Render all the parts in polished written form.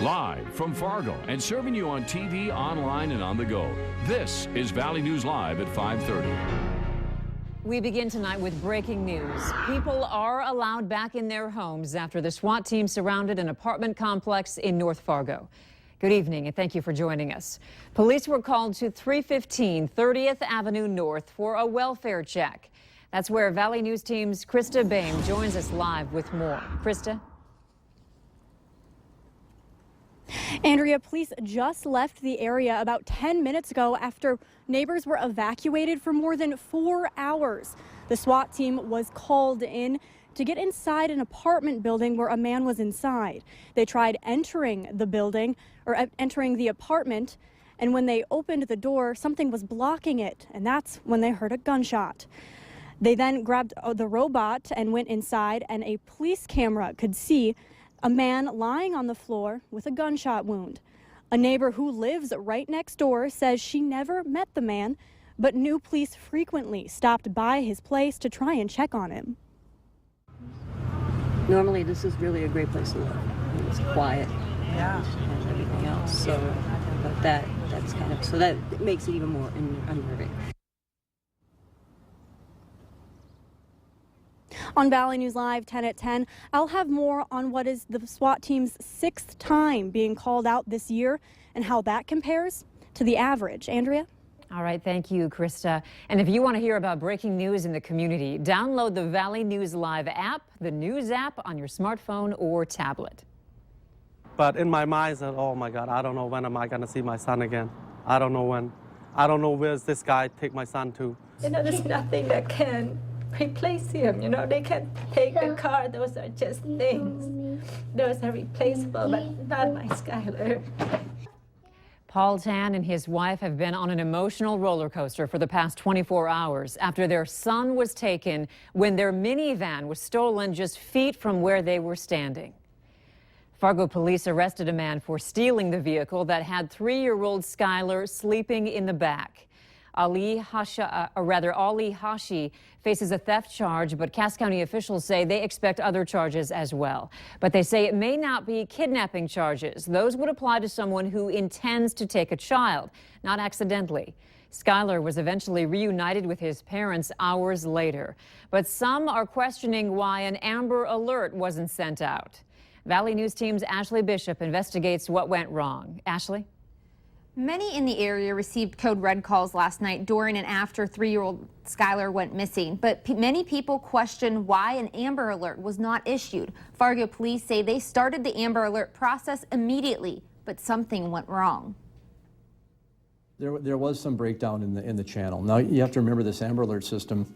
Live from Fargo and serving you on TV, online, and on the go. This is Valley News Live at 5:30. We begin tonight with breaking news. People are allowed back in their homes after the SWAT team surrounded an apartment complex in North Fargo. Good evening and thank you for joining us. Police were called to 315 30th Avenue North for a welfare check. That's where Valley News Team's Krista Bain joins us live with more. Krista? Andrea, police just left the area about 10 minutes ago after neighbors were evacuated for more than 4 hours. The SWAT team was called in to get inside an apartment building where a man was inside. They tried entering the building or entering the apartment, and when they opened the door, something was blocking it, and that's when they heard a gunshot. They then grabbed the robot and went inside, and a police camera could see a man lying on the floor with a gunshot wound. A neighbor who lives right next door says she never met the man, but knew police frequently stopped by his place to try and check on him. Normally, this is really a great place to live. It's quiet, and everything else. So, but that's kind of, so that makes it even more unnerving. On Valley News Live 10 at 10, I'll have more on what is the SWAT team's 6th time being called out this year and how that compares to the average. Andrea? All right, thank you, Krista. And if you want to hear about breaking news in the community, download the Valley News Live app, the news app on your smartphone or tablet. But in my mind, I said, oh my God, I don't know when am I going to see my son again. I don't know when. I don't know where's this guy take my son to. You know, there's nothing that can replace him. You know, they can take the car. Those are just things. Those are replaceable, but not my Skylar. Paul Tan and his wife have been on an emotional roller coaster for the past 24 hours after their son was taken when their minivan was stolen just feet from where they were standing. Fargo police arrested a man for stealing the vehicle that had 3-year-old Skylar sleeping in the back. Ali Hashi faces a theft charge, but Cass County officials say they expect other charges as well. But they say it may not be kidnapping charges. Those would apply to someone who intends to take a child, not accidentally. Skylar was eventually reunited with his parents hours later. But some are questioning why an Amber Alert wasn't sent out. Valley News Team's Ashley Bishop investigates what went wrong. Ashley? Many in the area received code red calls last night during and after 3-year-old Skylar went missing. But many people question why an Amber Alert was not issued. Fargo police say they started the Amber Alert process immediately, but something went wrong. There was some breakdown in the channel. Now you have to remember this Amber Alert system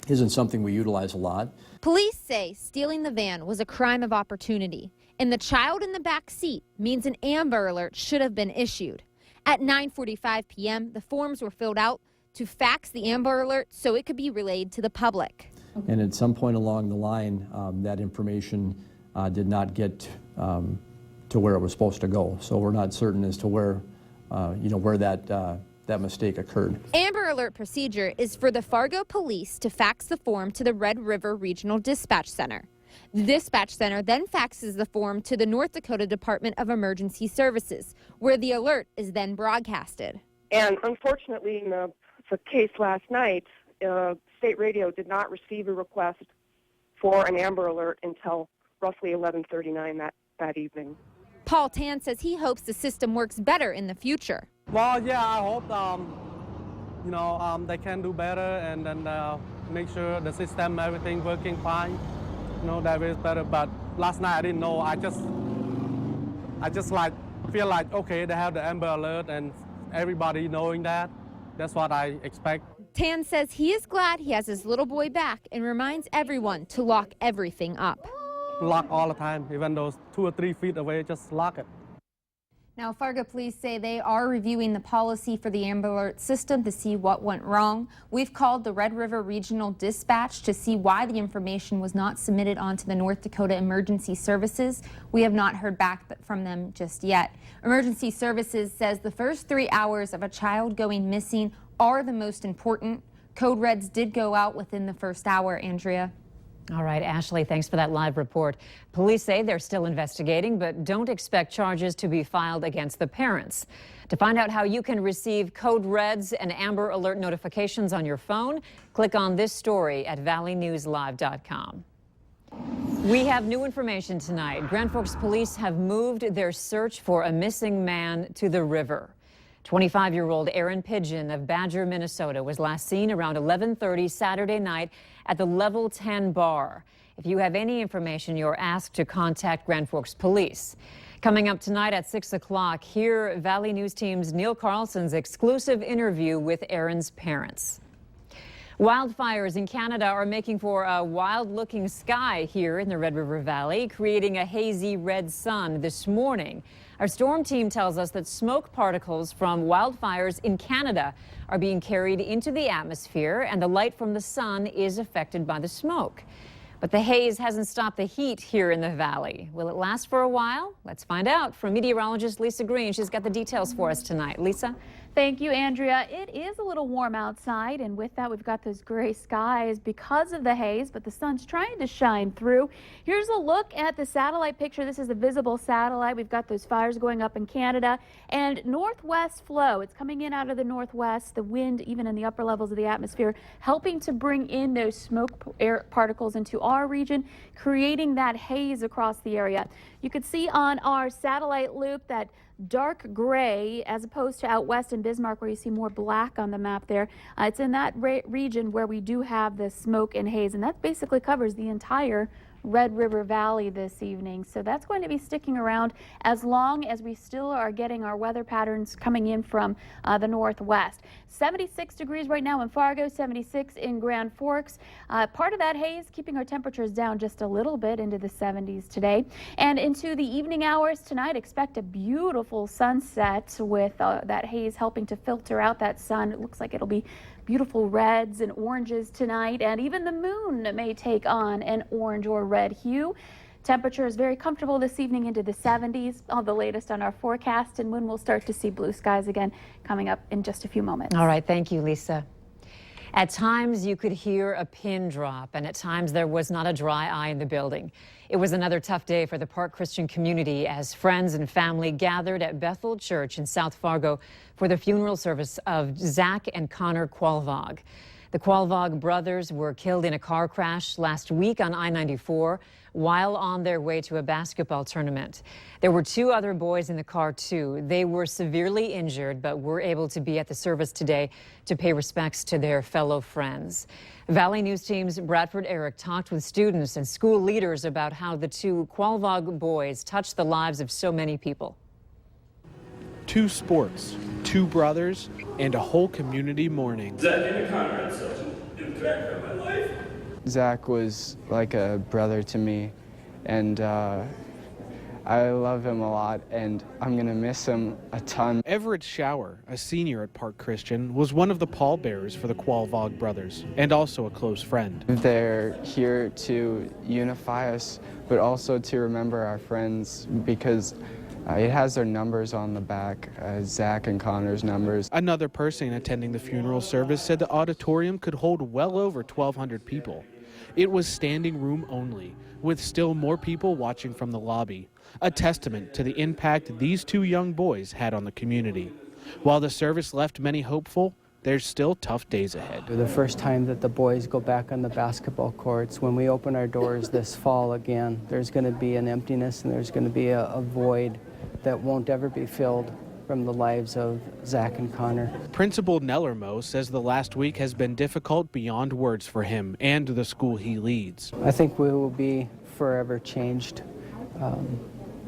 isn't something we utilize a lot. Police say stealing the van was a crime of opportunity, and the child in the back seat means an Amber Alert should have been issued. At 9:45 p.m., the forms were filled out to fax the Amber Alert so it could be relayed to the public. And at some point along the line, that information did not get to where it was supposed to go. So we're not certain as to where, where that mistake occurred. Amber Alert procedure is for the Fargo police to fax the form to the Red River Regional Dispatch Center. The dispatch center then faxes the form to the North Dakota Department of Emergency Services, where the alert is then broadcasted. And unfortunately, in the case last night, state radio did not receive a request for an Amber Alert until roughly 11:39 that evening. Paul Tan says he hopes the system works better in the future. Well, yeah, I hope, they can do better and then make sure the system, everything working fine. That is better, but last night I didn't know. I just feel like, okay, they have the Amber Alert and everybody knowing that. That's what I expect. Tan says he is glad he has his little boy back and reminds everyone to lock everything up. Lock all the time, even though 2 or 3 feet away, just lock it. Now, Fargo police say they are reviewing the policy for the Amber Alert system to see what went wrong. We've called the Red River Regional Dispatch to see why the information was not submitted onto the North Dakota Emergency Services. We have not heard back from them just yet. Emergency Services says the first 3 hours of a child going missing are the most important. Code reds did go out within the first hour, Andrea. All right, Ashley, thanks for that live report. Police say they're still investigating, but don't expect charges to be filed against the parents. To find out how you can receive code reds and Amber Alert notifications on your phone, click on this story at valleynewslive.com. We have new information tonight. Grand Forks police have moved their search for a missing man to the river. 25-year-old Aaron Pigeon of Badger, Minnesota was last seen around 11:30 Saturday night at the Level 10 bar. If you have any information, you're asked to contact Grand Forks Police. Coming up tonight at 6 o'clock, hear Valley News Team's Neil Carlson's exclusive interview with Aaron's parents. Wildfires in Canada are making for a wild-looking sky here in the Red River Valley, creating a hazy red sun this morning. Our storm team tells us that smoke particles from wildfires in Canada are being carried into the atmosphere, and the light from the sun is affected by the smoke. But the haze hasn't stopped the heat here in the valley. Will it last for a while? Let's find out from meteorologist Lisa Green. She's got the details for us tonight. Lisa? Thank you, Andrea. It is a little warm outside, and with that, we've got those gray skies because of the haze, but the sun's trying to shine through. Here's a look at the satellite picture. This is a visible satellite. We've got those fires going up in Canada, and northwest flow. It's coming in out of the northwest, the wind even in the upper levels of the atmosphere, helping to bring in those smoke air particles into our region, creating that haze across the area. You could see on our satellite loop that dark gray as opposed to out west in Bismarck where you see more black on the map there. It's in that region where we do have the smoke and haze, and that basically covers the entire Red River Valley this evening. So that's going to be sticking around as long as we still are getting our weather patterns coming in from the northwest. 76 degrees right now in Fargo, 76 in Grand Forks. Part of that haze keeping our temperatures down just a little bit into the 70s today. And into the evening hours tonight, expect a beautiful sunset with that haze helping to filter out that sun. It looks like it'll be beautiful reds and oranges tonight, and even the moon may take on an orange or red hue. Temperature is very comfortable this evening into the 70s. All the latest on our forecast and when we'll start to see blue skies again coming up in just a few moments. All right, thank you, Lisa. At times you could hear a pin drop, and at times there was not a dry eye in the building. It was another tough day for the Park Christian community as friends and family gathered at Bethel Church in South Fargo for the funeral service of Zach and Connor Qualvog. The Qualvog brothers were killed in a car crash last week on I-94 while on their way to a basketball tournament. There were two other boys in the car too. They were severely injured but were able to be at the service today to pay respects to their fellow friends. Valley News Team's Bradford Eric talked with students and school leaders about how the two Qualvog boys touched the lives of so many people. Two sports, two brothers, and a whole community mourning. Zach and Connor had such an impact on my life. Zach was like a brother to me, and I love him a lot, and I'm going to miss him a ton. Everett Shower, a senior at Park Christian, was one of the pallbearers for the Qualvog brothers, and also a close friend. They're here to unify us, but also to remember our friends, because it has their numbers on the back, Zach and Connor's numbers. Another person attending the funeral service said the auditorium could hold well over 1,200 people. It was standing room only, with still more people watching from the lobby, a testament to the impact these two young boys had on the community. While the service left many hopeful, there's still tough days ahead. The first time that the boys go back on the basketball courts, when we open our doors this fall again, there's going to be an emptiness and there's going to be a void that won't ever be filled from the lives of Zach and Connor. Principal Nellermo says the last week has been difficult beyond words for him and the school he leads. I think we will be forever changed.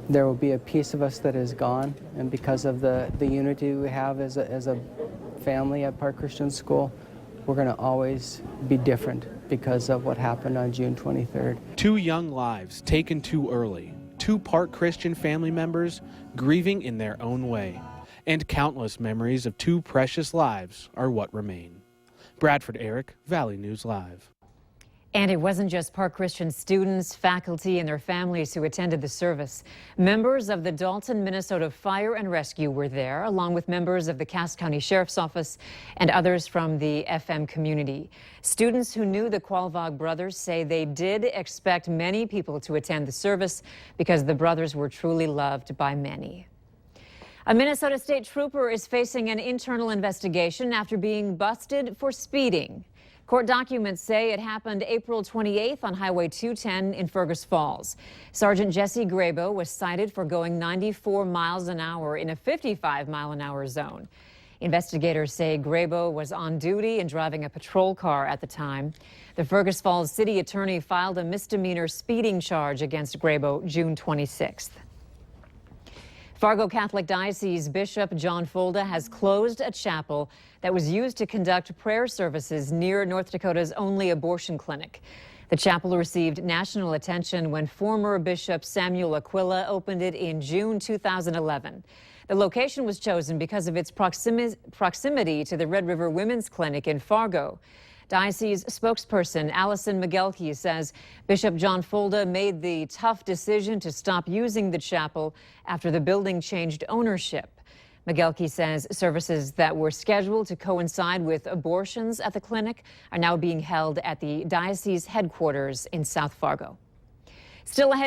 There will be a piece of us that is gone, and because of the unity we have as a family at Park Christian School, we're going to always be different because of what happened on June 23rd. Two young lives taken too early. Two Park Christian family members grieving in their own way. And countless memories of two precious lives are what remain. Bradford Eric, Valley News Live. And it wasn't just Park Christian students, faculty, and their families who attended the service. Members of the Dalton, Minnesota Fire and Rescue were there, along with members of the Cass County Sheriff's Office and others from the FM community. Students who knew the Qualvog brothers say they did expect many people to attend the service because the brothers were truly loved by many. A Minnesota state trooper is facing an internal investigation after being busted for speeding. Court documents say it happened April 28th on Highway 210 in Fergus Falls. Sergeant Jesse Grabo was cited for going 94 miles an hour in a 55-mile-an-hour zone. Investigators say Grabo was on duty and driving a patrol car at the time. The Fergus Falls city attorney filed a misdemeanor speeding charge against Grabo June 26th. Fargo Catholic Diocese Bishop John Folda has closed a chapel that was used to conduct prayer services near North Dakota's only abortion clinic. The chapel received national attention when former Bishop Samuel Aquila opened it in June 2011. The location was chosen because of its proximity to the Red River Women's Clinic in Fargo. Diocese spokesperson Allison Migelke says Bishop John Folda made the tough decision to stop using the chapel after the building changed ownership. Migelke says services that were scheduled to coincide with abortions at the clinic are now being held at the diocese headquarters in South Fargo. Still ahead.